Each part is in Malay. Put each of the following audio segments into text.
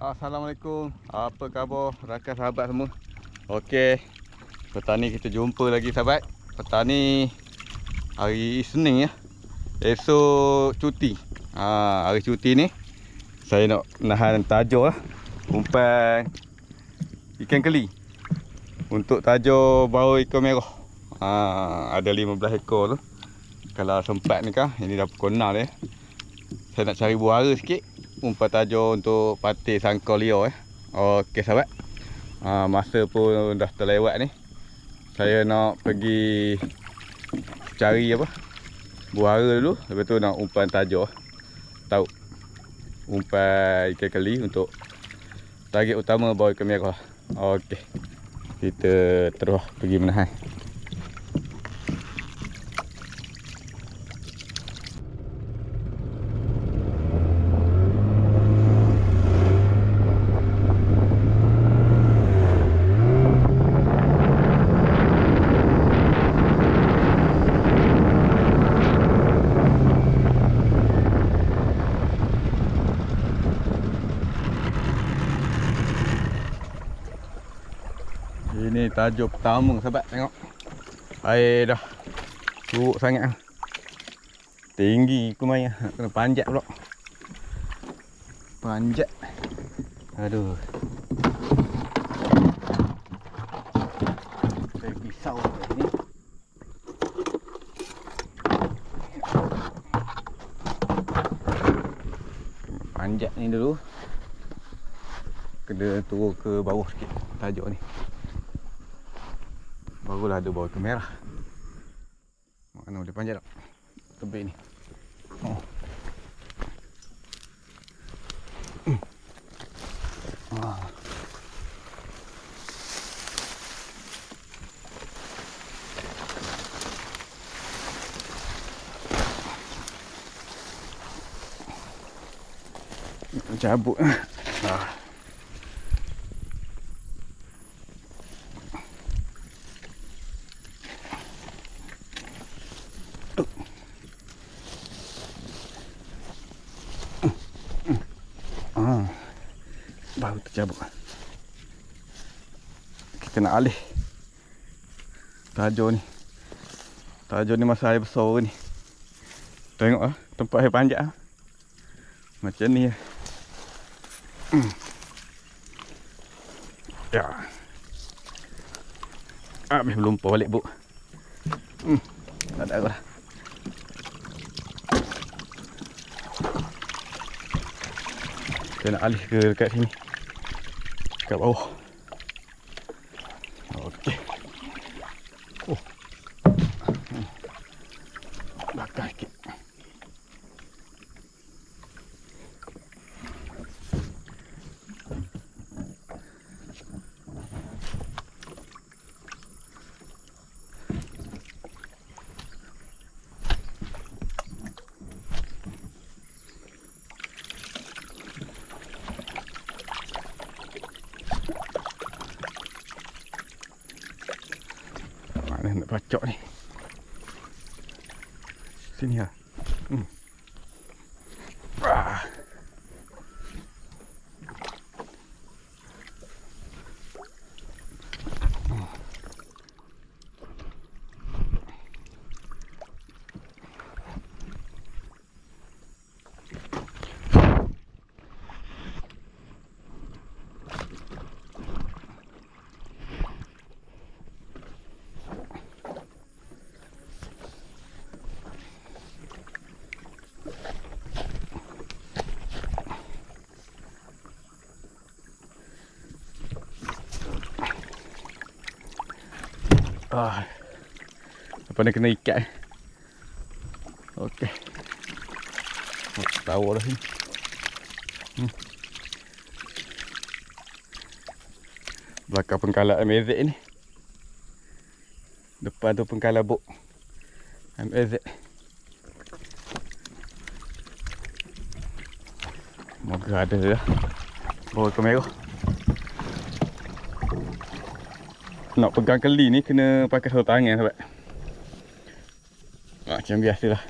Assalamualaikum, apa khabar rakan sahabat semua? Okey, petang ni kita jumpa lagi sahabat. Petang ni hari Isnin ya. Esok cuti. Hari cuti ni saya nak nahan tajuk lah, umpan ikan keli untuk tajuk bau ikan merah. Ada 15 ekor tu. Kalau sempat ni kan, ini dah pukul 6 dah. Saya nak cari buara sikit, umpan tajuk untuk patik sangkar liar Okey sahabat. Masa pun dah terlewat ni. Saya nak pergi cari apa? Buara dulu, lepas tu nak umpan tajuk. Tahu. Umpan ikan keli untuk target utama bau ikan merah. Okey. Kita terus pergi menahan. Ini tajuk pertama sahabat, tengok. Air dah buruk sangat. Tinggi aku main, nak kena panjat pula. Panjat. Aduh. Saya pisau ni. Panjat ni dulu. Kena turun ke bawah sikit tajuk ni. Barulah ada bau ikan merah. Mana boleh panjat tak? Tebik ni. Cabut. Baru tercabut. Kita nak alih tajuk ni. Tajuk ni masa air besar ni. Tengok lah tempat air panjat lah. Macam ni lah. Ya. Habis melumpur balik buk. Tak ada lah. Kita nak alih ke dekat sini, dekat bawah. Okey. Belakang sikit. Nak pacok ni. Sini lah. Apa ni kena ikat. Okey. Tahu dah ni. Belakang pengkalap MAZ ni. Depan tu pengkalap bot MAZ. Moga ada lah bawa kamera. Nak pegang keli ni kena pakai satu tangan sahabat. Macam biasalah.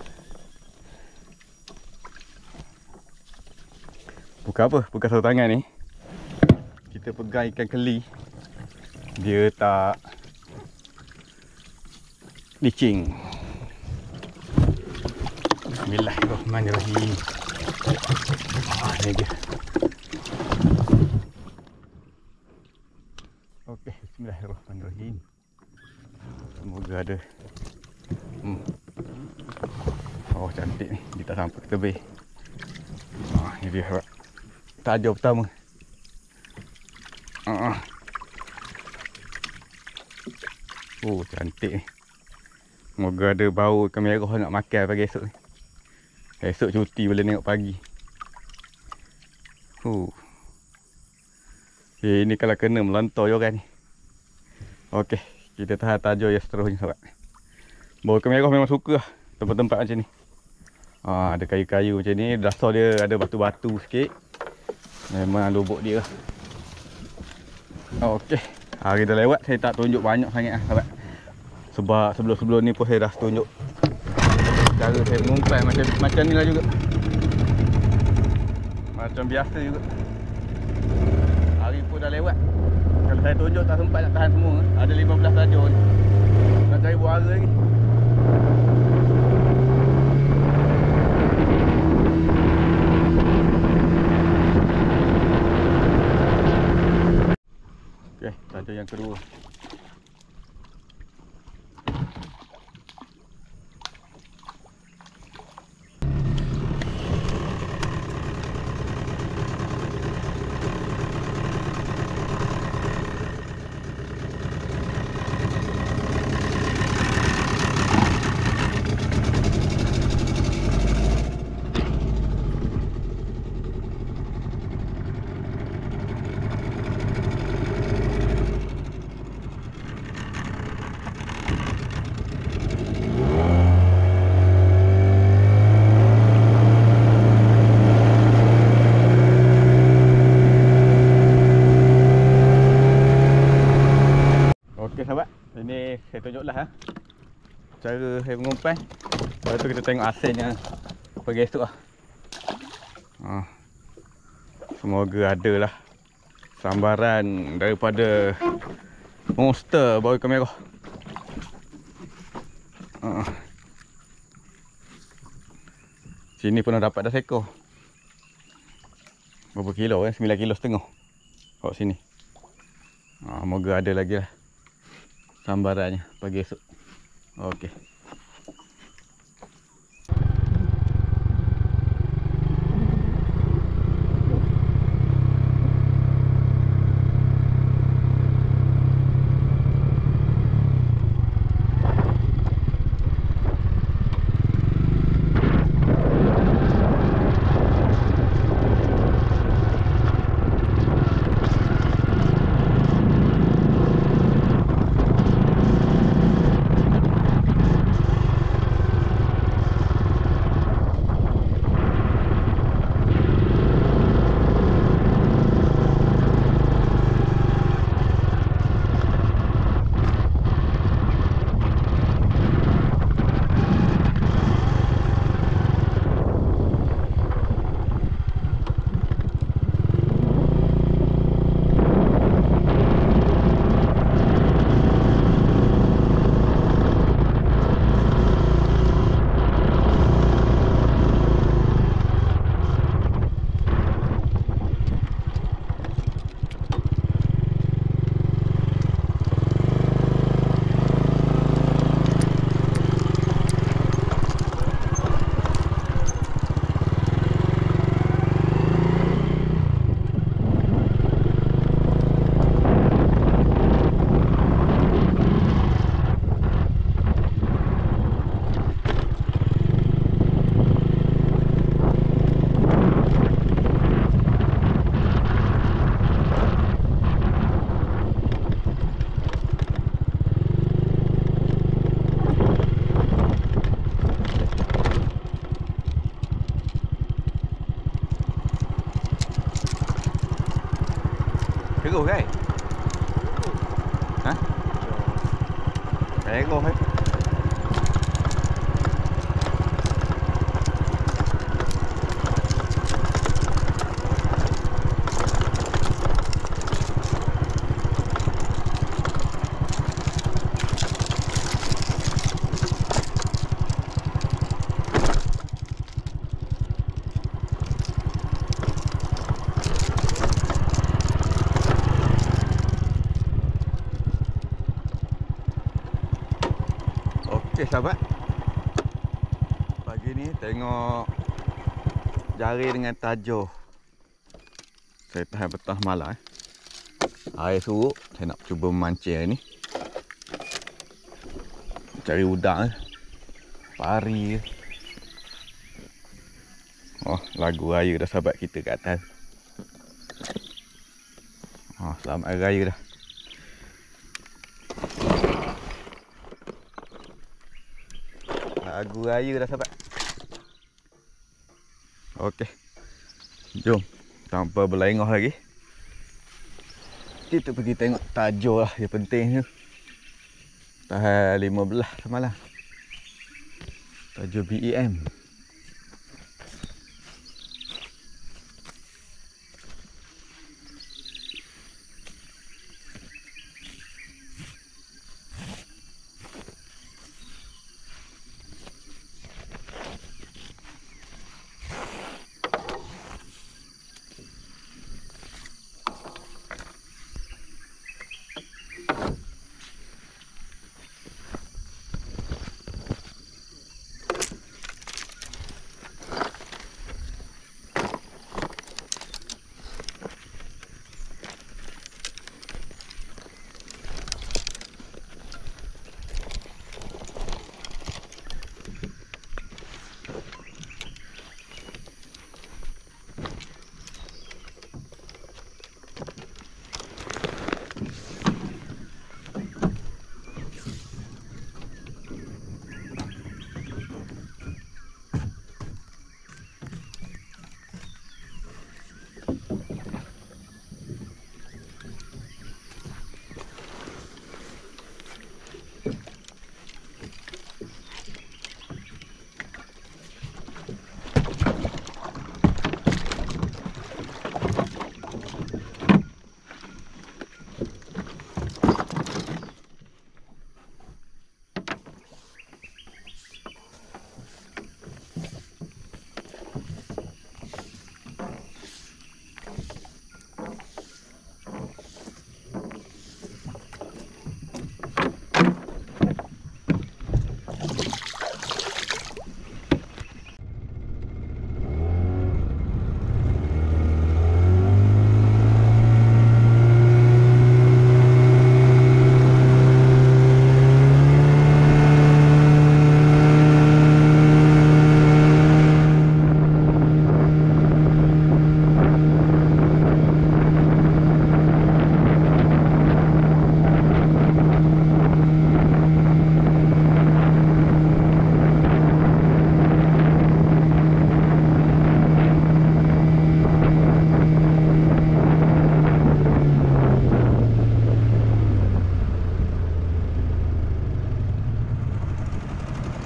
Bukan apa, bukan satu tangan ni. Kita pegang ikan keli, dia tak licing. Bismillahirrahmanirrahim. Ni dia. Okey, bismillahirrahmanirrahim. Semoga ada. Oh, cantik ni. Dia tak sampai ke tebing. Ni dia sahabat. Tajuk pertama. Oh, cantik ni. Semoga ada bau ikan merah nak makan pagi esok ni. Esok cuti boleh tengok pagi. Ini kalau kena melontar je orang ni. Okey, kita tahan tajuk yang seterusnya sahabat. Bau ikan merah memang suka lah tempat-tempat macam ni. Ada kayu-kayu macam ni. Dasar dia ada batu-batu sikit. Memang lubuk dia lah. Okey, hari dah lewat. Saya tak tunjuk banyak sangat lah sahabat. Sebab sebelum-sebelum ni pun saya dah tunjuk cara saya mengumpan macam ni lah juga. Macam biasa juga. Hari pun dah lewat. Kalau saya tunjuk tak sempat nak tahan semua. Ada 15 tajuk ni. Nak cari buara lagi. Okey, tajuk yang kedua. Sahabat, ini saya tunjuklah cara saya mengumpan. Lepas tu kita tengok hasilnya pagi esok lah. Semoga ada lah sambaran daripada monster bau ikan merah. Sini pun dah dapat dah seekor. Berapa kilo 9 kilo setengah kat sini. Moga ada lagi lah sambarannya pagi esok. Okey. Peruh kan? Ha? Peruh kan? Okey sahabat, pagi ni tengok jari dengan tajuh. Saya tahan petang malam air surut, saya nak cuba memancing hari ni. Cari udang pari. Oh, lagu raya dah sahabat kita kat atas. Oh, selamat hari raya dah. Lagu raya dah sahabat. Okey, jom tanpa berlengah lagi, kita pergi tengok tajuh lah. Yang penting tu tahan 15 semalam. Tajuh BEM.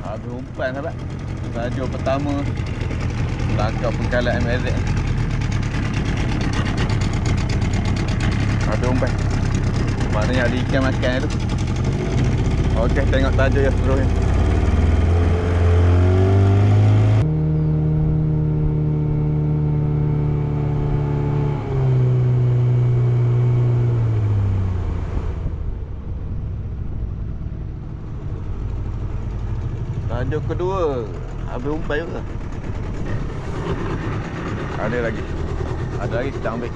Habis umpan sahabat. Tajuh pertama langkah pengkalan MLZ. Habis umpan. Maknanya ada ikan makan tu. Okey, tengok tajuh yang seterusnya. Tajuh kedua. Habis umpan juga. Ada lagi. Ada lagi kita ambil.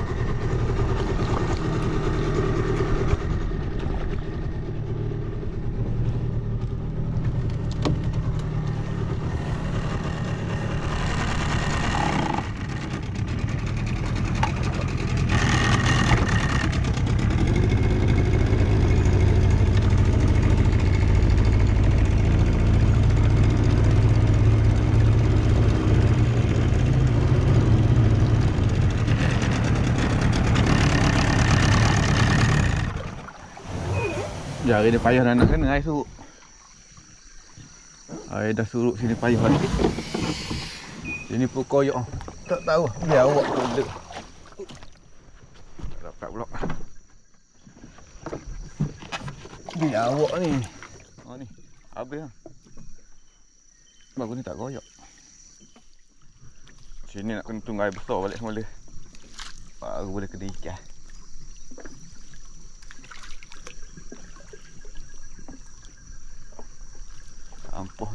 Jari dia payah nak kena air surut. Air dah surut sini payah lagi. Sini pun koyak. Tak tahu biar awak kena. Dapat pula. Biar awak ni. Oh ni. Habis lah. Bagus ni tak koyak. Sini nak kena tunggu air besar balik semula. Baru boleh kena ikan. Ampuh.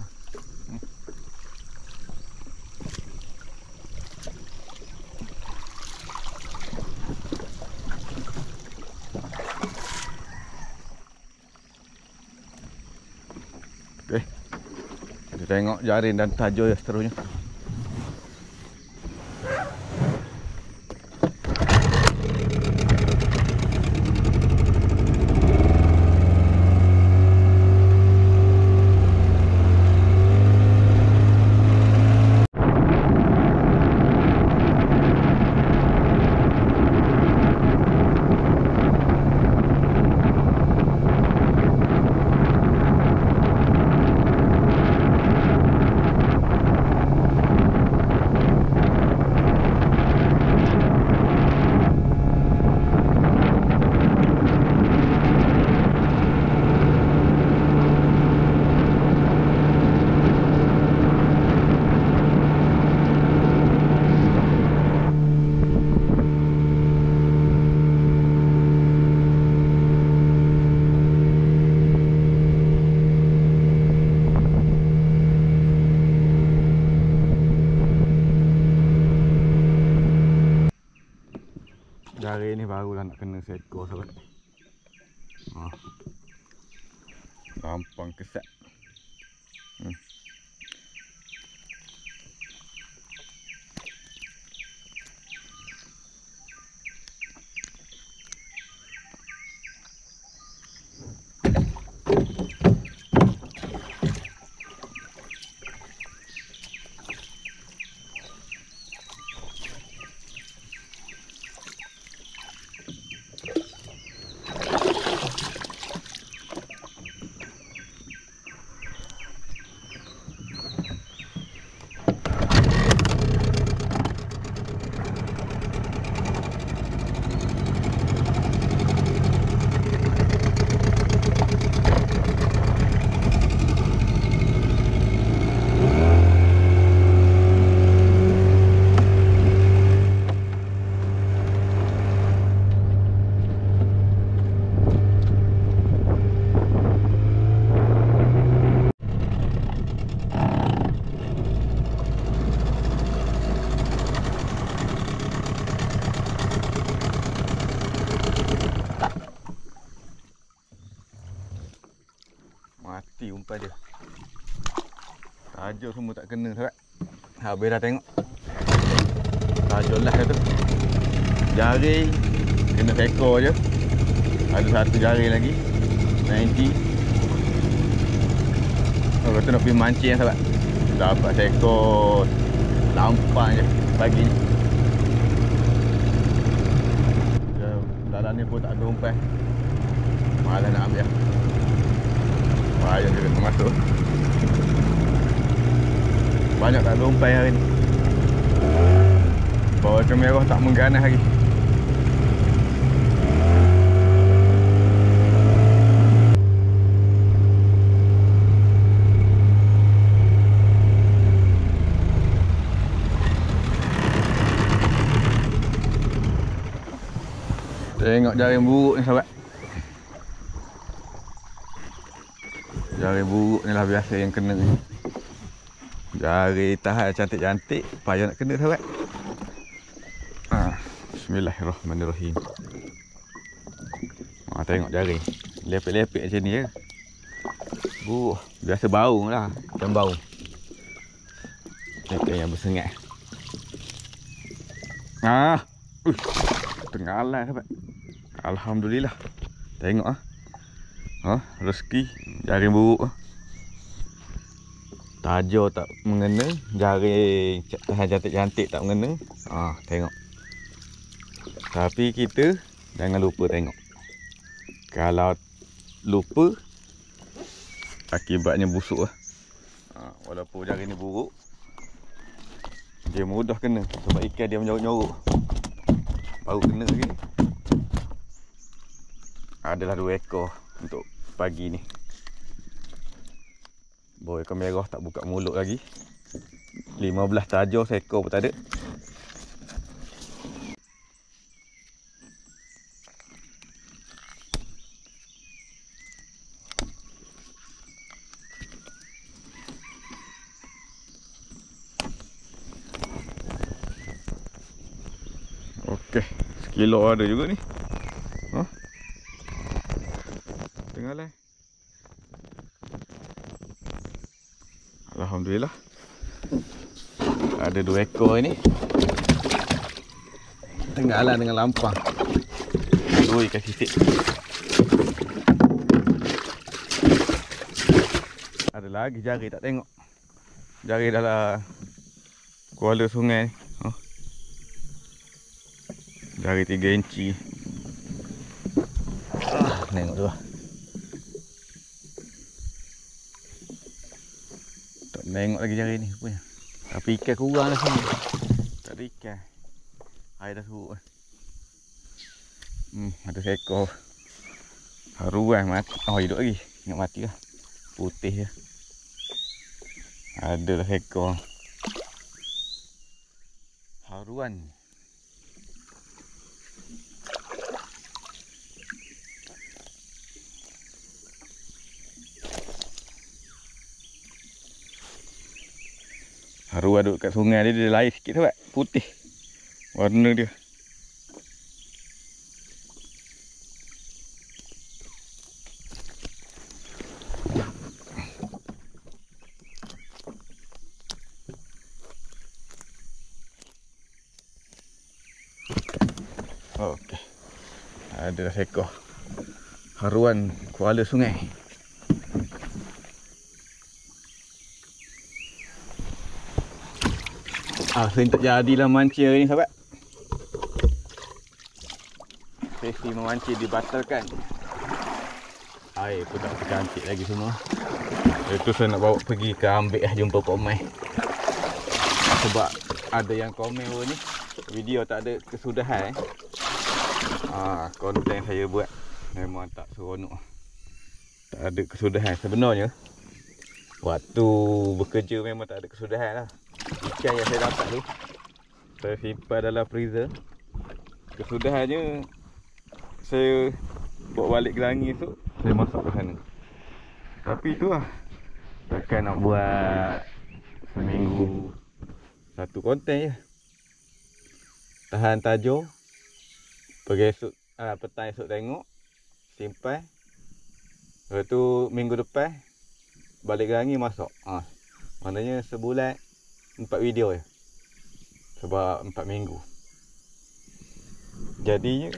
Okey. Kita tengok jaring dan tajul seterusnya. Jari ni barulah nak kena seekor sahabat. Gampang kesat. Mati umpan dia. Tajul semua tak kena sahabat. Habis dah tengok. Tajul lah tu. Jari kena seekor je. Ada satu jari lagi. 90. Kalau tu nak pergi mancing sahabat. Dapat seekor lampak je pagi ni. Dalam ni pun tak ada umpan. Malah nak ambil. Payah dia kena masuk. Banyak tak ada umpan hari ni. Bawa ikan merah tak mengganas lagi. Tengok jaring buruk ni sahabat. Jaring buruk ni lah biasa yang kena ni. Jaring tahan cantik-cantik, payah nak kena sahabat. Bismillahirrahmanirrahim. Tengok jaring. Lepek-lepek macam ni je. Buruk. Biasa bau lah. Macam bau. Ikan yang bersengat. Tengah sahabat. Alhamdulillah. Tengok rezeki jaring buruk. Tajur tak mengena, jaring cantik-cantik tak mengena. Tengok. Tapi kita jangan lupa tengok. Kalau lupa. Akibatnya busuk lah. Walaupun jari ni buruk, dia mudah kena. Sebab ikan dia menyorok-nyorok. Baru kena lagi ni. Adalah 2 ekor untuk pagi ni. Bawa ekor merah tak buka mulut lagi. 15 tajar seekor pun tak ada. Okey, sekilo ada juga ni. Tengah lah. Alhamdulillah. Ada 2 ekor ni. Tenggalan dengan lampang. Dua ikan sisik. Ada lagi jari tak tengok. Jari dalam kuala sungai ni. Jari 3 inci. Tengok tu lah. Tak tengok lagi jari ni rupanya. Tapi ikan kurang lah sini. Tak ada ikan. Air dah surut lah. Ada seekor haruan mati. Oh, hidup lagi. Ingat mati lah. Putih je. Ada lah seekor haruan. Haruan duduk kat sungai dia, dia lain sikit sebab putih warna dia. Okey. Ada seekor haruan kuala sungai. Saya tak jadilah mancing hari ni sahabat. Sesi memancing dibatalkan. Air pun tak tercantik lagi semua. Itu saya nak bawa pergi ke Ambik lah, jumpa Pak Mai. Sebab ada yang komen ni video tak ada kesudahan. Konten saya buat memang tak seronok. Tak ada kesudahan. Sebenarnya waktu bekerja memang tak ada kesudahan lah. Ikan yang saya dapat tu saya simpan dalam freezer. Kesudahannya saya bawa balik Gelangi esok, saya masak ke sana. Tapi tu lah, takkan nak buat seminggu satu konten je. Tahan tajuk, pergi esok, petang esok tengok, simpan. Lepas tu minggu depan balik Gelangi masak. Maknanya sebulan 4 video je. Sebab 4 minggu. Jadinya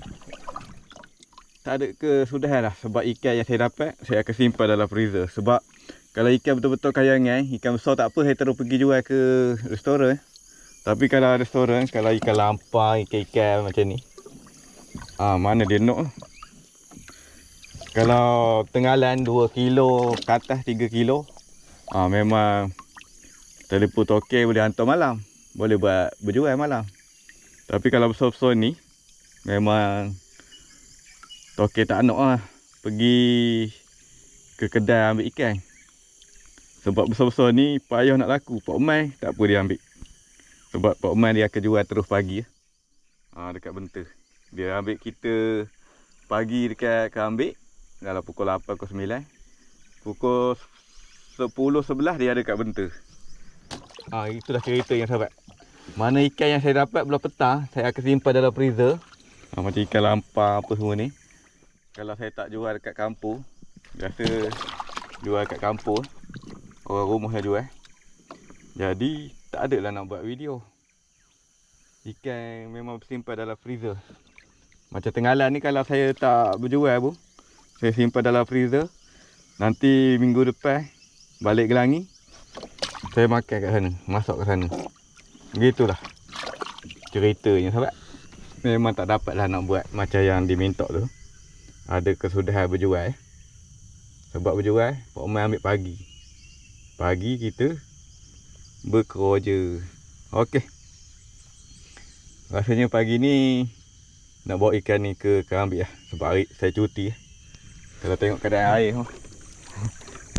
tak ada kesudahan lah. Sebab ikan yang saya dapat, saya akan simpan dalam freezer. Sebab kalau ikan betul-betul kayangan, ikan besar tak apa, saya terus pergi jual ke restoran. Tapi kalau restoran, kalau ikan lampang, ikan-ikan macam ni, mana dia nak. Kalau tenggalan 2 kilo ke atas 3 kilo, memang telefon token boleh hantar malam. Boleh buat berjual malam. Tapi kalau besar-besar ni, memang token tak nak lah pergi ke kedai ambil ikan. Sebab besar-besar ni payah nak laku. Pak Umai tak apa dia ambil. Sebab Pak Umai dia akan jual terus pagi. Dekat Benter. Dia ambil kita pagi dekat Kambik. Dalam pukul 8, pukul 9. Pukul 10, 11 dia ada kat Benter. Itulah cerita yang sahabat. Mana ikan yang saya dapat belah petang, saya akan simpan dalam freezer. Macam ikan lampang apa semua ni. Kalau saya tak jual dekat kampung, biasa jual dekat kampung, orang rumah saya jual. Jadi tak ada lah nak buat video. Ikan memang simpan dalam freezer. Macam tenggalan ni kalau saya tak berjual pun, saya simpan dalam freezer. Nanti minggu depan balik Gelangi, saya makan kat sana, masak kat sana. Begitulah ceritanya sahabat. Memang tak dapat lah nak buat macam yang diminta tu. Ada kesudahan berjual. Sebab berjual, Pak Omar ambil pagi. Pagi kita bekerja. Okey. Rasanya pagi ni nak bawa ikan ni ke Kerambi lah. Sebab hari saya cuti. Kalau tengok keadaan air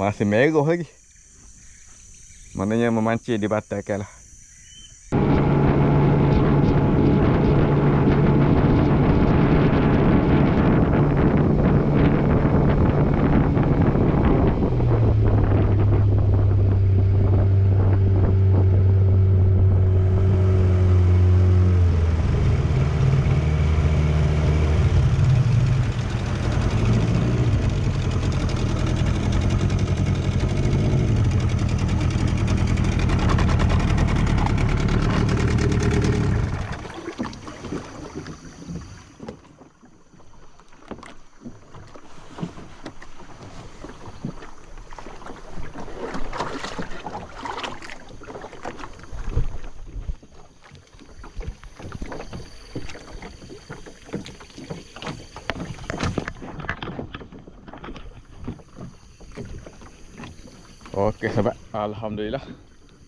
masih merah lagi. Maknanya memancing dibatalkan lah. Okey sahabat, alhamdulillah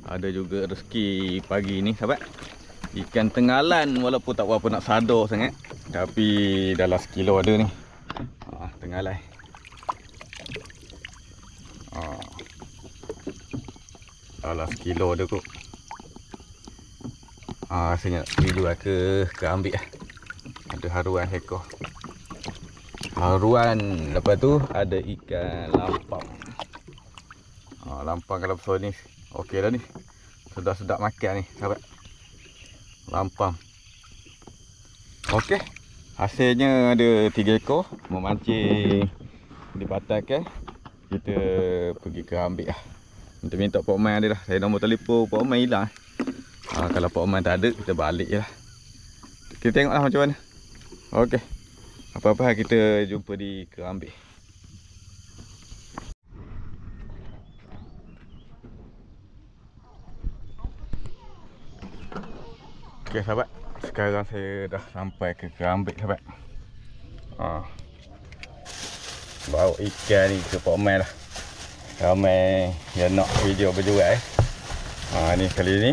ada juga rezeki pagi ni sahabat. Ikan tengalan walaupun tak berapa nak sadar sangat, tapi dalam sekilo ada ni. Tengalan. Dalam sekilo ada kot. Rasanya nak pergi jual ke ambil lah. Ada haruan ekor. Haruan, lepas tu ada ikan lampang. Lampang kalau besar ni okey dah ni. Sedap-sedap makan ni sahabat. Lampang. Okey. Hasilnya ada 3 ekor. Memancing dibatalkan. Kita pergi ke ambil lah. Minta Pak Omar dia lah. Saya nombor telefon Pak Omar hilang. Kalau Pak Omar tak ada, kita balik je lah. Kita tengoklah macam mana. Okey. Apa-apa kita jumpa di Kerambi. Okey sahabat, sekarang saya dah sampai ke Kerambi sahabat. Bawa ikan ni ke Pak Omar lah. Ramai yang nak video berjual. Ni kali ni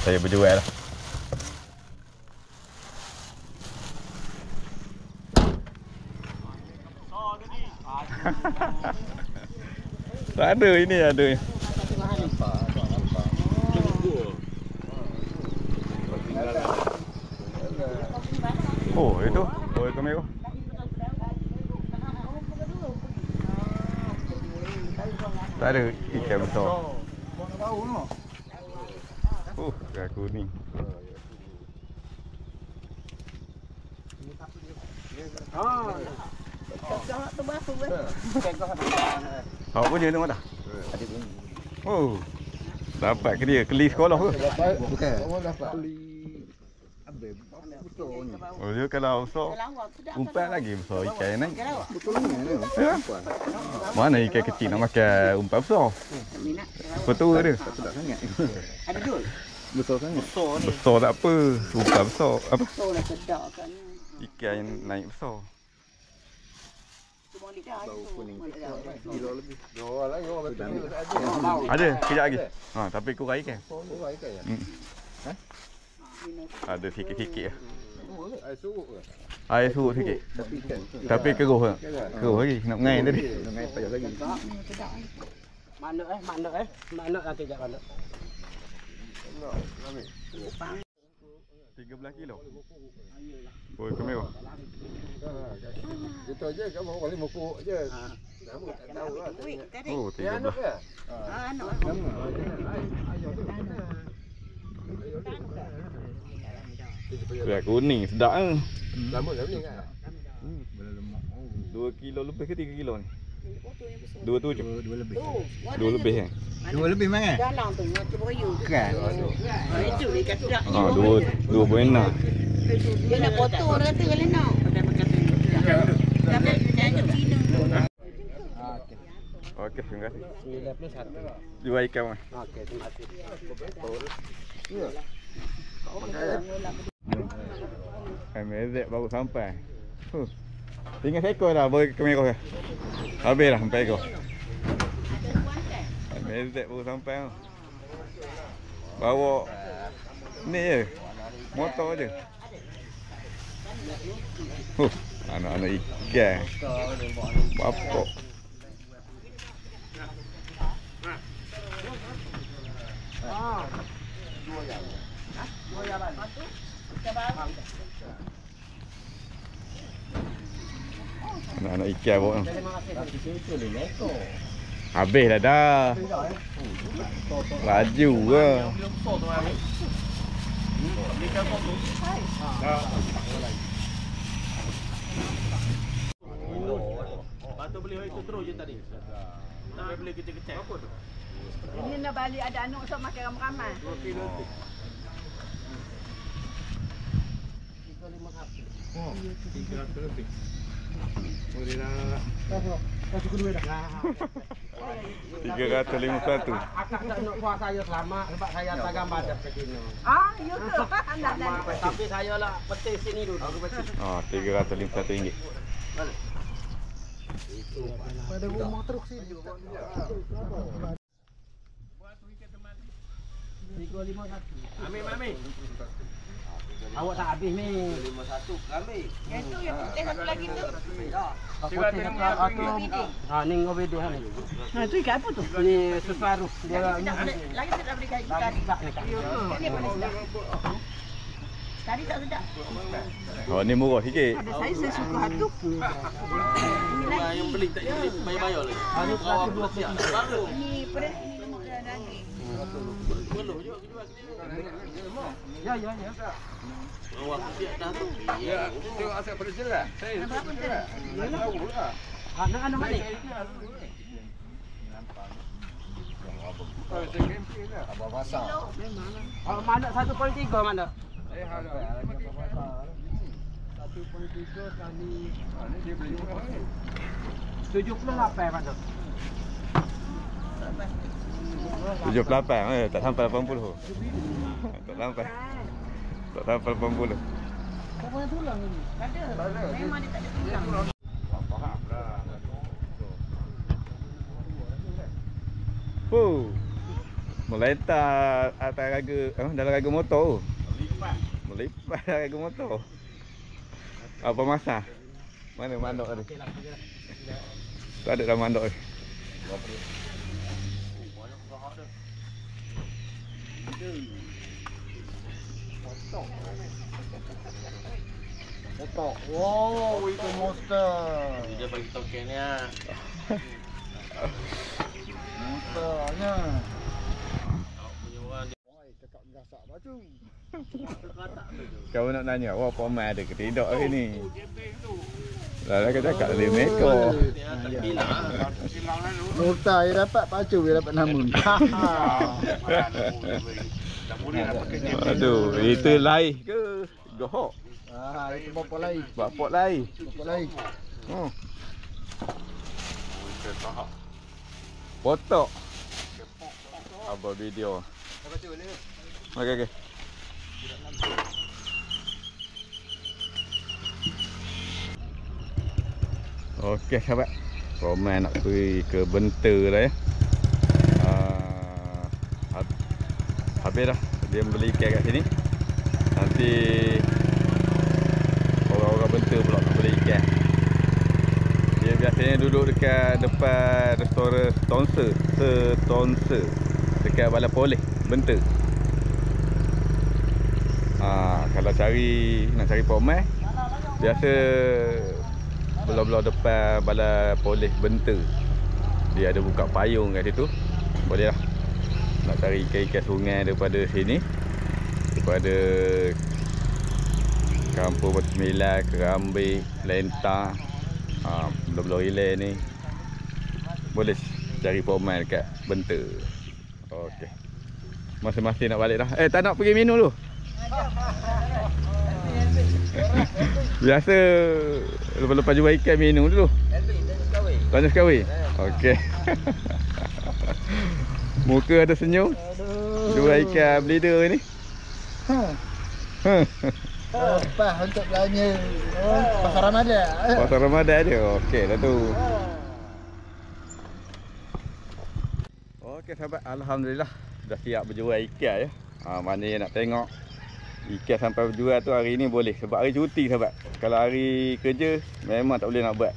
saya berjual lah. Tak ada, ini ada. Oh itu, ekor merah. Tak ada ikan besar. Ikan kuning. Apa dia tengok dah? Oh, dapat ke dia? Keli sekolah ke? Bukan. Dapat keli. Oh dia kalau besar, umpan lagi besar ikan yang naik. Ya? Mana ikan kecil nak makan umpan besar? Betul dia. Sedap sangat. Ada dul. Besar sangat. Besar tak apa, umpan besar. Apa? Betul lah sedap kan. Ikan yang naik besar. Cuma lidah Bau tu. kuning. Kilo lebih. Jual lagi Ada, kejap lagi. Tapi kurang ikan. Kurang ikan ya? Ada sikit-sikit lah. Air surut ke? Air surut sikit. Tapi ikan. Tapi keruh lah. Keruh lagi, nak mengain tadi. Nak main payah lagi. Manuk Manuk lah kejap manuk. 13 kilo. Oh, ekor merah. Itu aja kamu kali mukuk je. Nama tak tahu lah. Oh, 13. Anak. Kuah kuning sedap ah. Lama dah ni kan? 2 kilo lebih ke 3 kilo ni? 2 lebih. 2 lebih kan? 2 lebih mana? Dalam tu macam boyu. Kan. Itu dia kata tak. 2 buena. Dia nak potong dia kata kalau nak. Tapi jangan Cina. Okey, terima kasih. 91. Jual ikan mah. Okey, terima kasih. Mezek baru sampai. Tinggal seekor dah boy kamera. Habis dah sampai ekor. Mezek baru sampai tu. Bawa ni je. Motor je. Anak-anak ikan. Bapak. Anak-anak ikan bawa. Habis dah. Laju ke. Patut beli itu terus je tadi. Tak beli kecil-kecil. Apa tu? Ini nak balik ada anak sok makan ramai-ramai. 2 kilo lebih. 300 lebih. Boleh dah. 351. Akak tak nak kuah saya selamat sebab saya tak gambar dah begini. Ah, ya ke? Anda Tapi saya lah petis sini dulu. Aku petis. Oh, RM351. Pada rumah teruk sini. 351. Ambil. Awak tak habis ni. 51 ambil. yang tu yang putih satu lagi tu. Aku ni ngobedi ni. Ha tu ikan apa tu? Ini separuh dia Lagi sedap beli kali tadi. Ini boleh sedap. Tadi tak sedap. Oh, ni murah sikit. Ada saya suka hatu. Ini lagi. Yang beli tak beli bayar-bayar lagi. Ini 120. Baru. Ini pedas ini lemuk dan daging. Belum juga jual Ya. Awak siap dah tu. Ya, tengok asal pada jelas. Saya Berapa tu? tahu lah. Anak-anak mana? Kalau saya camping lah. Abang pasar. Mana 1.3 mana? Saya harap. 1.3 kali. Ini dia beli berapa ni? 78 mana? 78 tak sampai 80. Tak sampai. Tak sampai 80. Kau punya tulang ni. Ada. Memang dia tak ada tulang. Faham lah. Meletak atas raga, dalam raga motor. Melipat dalam raga motor. Apa masa? Mana mandok tadi? Tak ada dah mandok ni. Otak. Wow, itu monster. Dia bagi token ni ah. Monsternya. Punya orang dia. Oi, cakap gasak baju. Kau nak nanya, wah pemain ada ke tidak hari ni? Lah kau cakap lebih meko. Tak bilang. Monster dia dapat pacu dia dapat namun. Aduh, itu lain ke? Gohok. Itu bapak lain. Bapak lain. Bapak lain. Oh. Foto. Apa video? Okey. Okey sahabat. Roman nak pergi ke Benter dah ya. Habis dah dia beli ikan kat sini. Nanti orang-orang Benter pula nak beli ikan. Dia biasanya duduk dekat depan restoran Setonse dekat Balai Polis Benter. Kalau nak cari pokmai biasa belah-belah depan Balai Polis Benter. Dia ada buka payung kat situ. Boleh lah nak cari ikan-ikan sungai daripada sini, daripada Kampung Batu Sembilan, Kerambi, Lentang, belah-belah hilir ni boleh cari pokmai dekat Benter. Okey, masing-masing nak balik dah. Tak nak pergi minum dulu. Biasa lepas-lepas jual ikan minum dulu. Tanya sekali. Okey. Muka ada senyum. Jual ikan bleeder ni. Lepas untuk belanja pasar Ramadan. Pasar Ramadan dia. Okey dah tu. Okey sahabat, alhamdulillah dah siap berjual ikan ya. Mana yang nak tengok ikan sampai berjual tu hari ni boleh sebab hari cuti sahabat. Kalau hari kerja memang tak boleh nak buat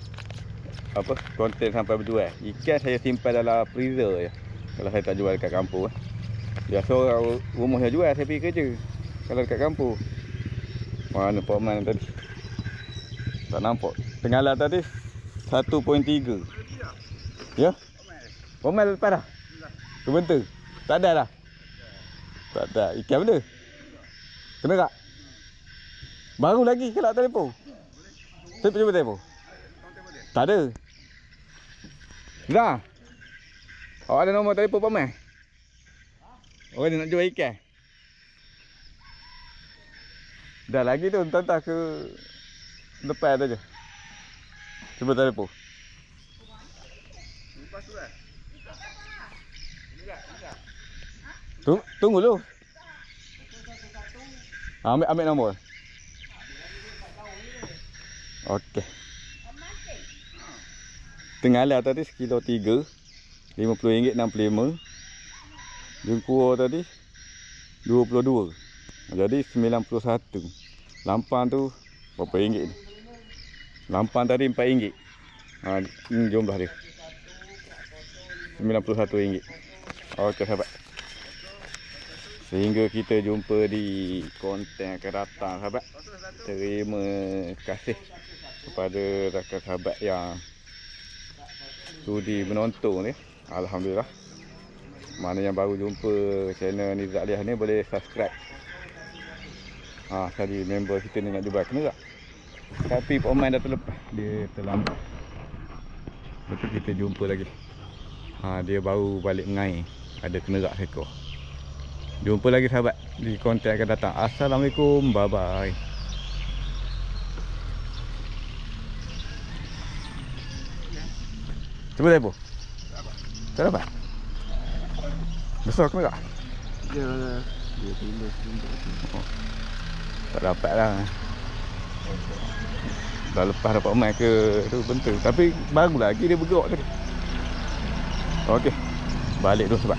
apa konten sampai berjual. Ikan saya simpan dalam freezer ya. Kalau saya tak jual dekat kampung. Biasa orang rumah yang jual, saya pergi kerja. Kalau dekat kampung. Mana Pak Man tadi? Tak nampak. Tenggalan tadi 1.3. Ya? Pak Man lepas dah? Kebentuk? Tak ada dah? Tak ada. Ikan benda? Kena tak? Baru lagi ke nak telefon? Saya pergi telefon? Tak ada. Dah? Awak ada nombor telefon Pak Man? Orang dia nak jual ikan. Dah lagi tu entah ke depan tu je. Cuba telefon. Lepas tu kan? Tunggu dulu. Ambil nombor. Okey. Tenggalan tadi sekilo 3. RM50.65. Jengkuar tadi 22. Jadi 91. Lampang tu berapa ringgit ni? Lampang tadi RM4. Ini jumlah dia. RM91. Okey sahabat. Sehingga kita jumpa di konten akan datang sahabat. Terima kasih kepada rakan sahabat yang sudi menonton ya. Alhamdulillah. Mana yang baru jumpa channel Nizak Aliah ni boleh subscribe. Tadi member kita ni nak jual kena tak? Tapi Pak Man dah terlepas. Dia terlambat. Lepas tu kita jumpa lagi. Dia baru balik mengair. Ada kenerak seekor. Jumpa lagi sahabat di konten akan datang. Assalamualaikum. Bye bye. Cuba telefon. Tak dapat? Besar kenerak? Ya, dia tulis. Tak dapat lah. Dah lepas dapat main ke tu bentuk. Tapi baru lagi dia bergerak tadi. Okey. Balik dulu sebab